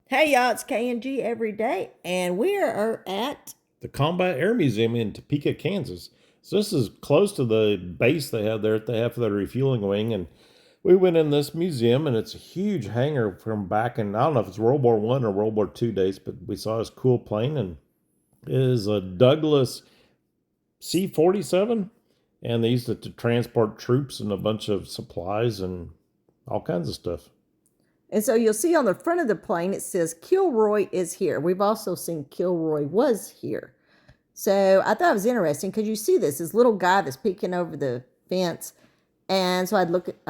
Hey y'all, it's KNG every day, and we are at The Combat Air Museum in Topeka, Kansas. So this is close to the base they have there. They have their refueling wing, and we went in this museum, and it's a huge hangar from back in, I don't know if it's World War One or World War II days, but we saw this cool plane, and it is a Douglas C-47, and they used it to transport troops and a bunch of supplies and all kinds of stuff. and so you'll see on the front of the plane it says Kilroy is here. We've also seen Kilroy was here. So I thought it was interesting because you see this little guy that's peeking over the fence, and so I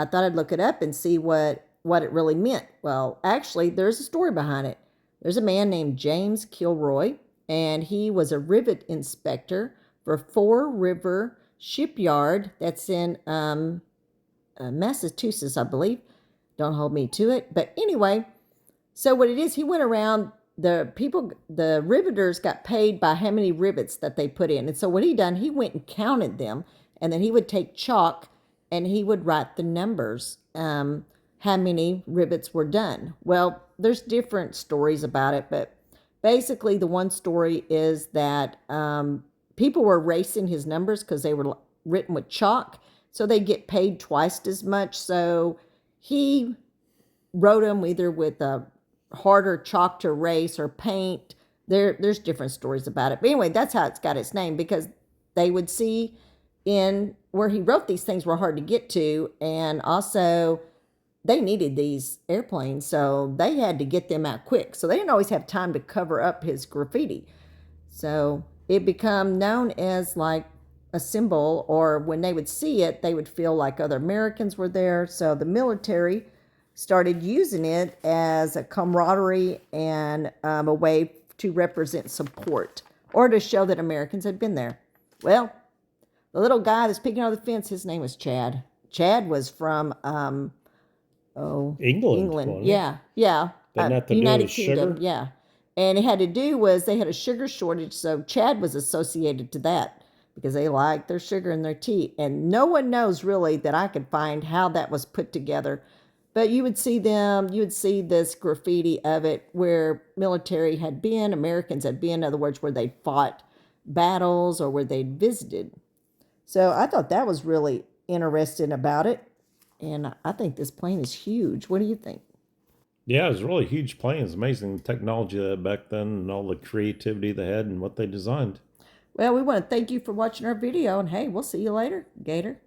thought I'd look it up and see what it really meant. Well, actually, there's a story behind it. There's a man named James Kilroy, and he was a rivet inspector for Four River Shipyard that's in Massachusetts, I believe. Don't hold me to it. But anyway, so what it is, he went around, the riveters got paid by how many rivets that they put in. And so what he done, he went and counted them, and then he would take chalk and he would write the numbers, how many rivets were done. Well, there's different stories about it, but basically the one story is that people were erasing his numbers because they were written with chalk, so they get paid twice as much. So he wrote them either with a harder chalk to erase or paint. There's different stories about it. But anyway, that's how it's got its name, because they would see in where he wrote these things were hard to get to, and also they needed these airplanes, so they had to get them out quick. So they didn't always have time to cover up his graffiti. So it became known as like a symbol, or when they would see it, they would feel like other Americans were there. So the military started using it as a camaraderie and a way to represent support or to show that Americans had been there. Well, the little guy that's peeking over the fence, his name was Chad. Chad was from England, England. wasn't it? Yeah, yeah. Didn't have to do United with Kingdom. sugar? Yeah. And it had to do was they had a sugar shortage, so Chad was associated to that because they liked their sugar in their tea. And no one knows really that I could find how that was put together. But you would see this graffiti of it where military had been, Americans had been, in other words, where they fought battles or where they'd visited. So I thought that was really interesting about it. And I think this plane is huge. What do you think? Yeah, it was a really huge plane. It's amazing the technology that back then and all the creativity they had and what they designed. Well, we want to thank you for watching our video. And hey, we'll see you later, Gator.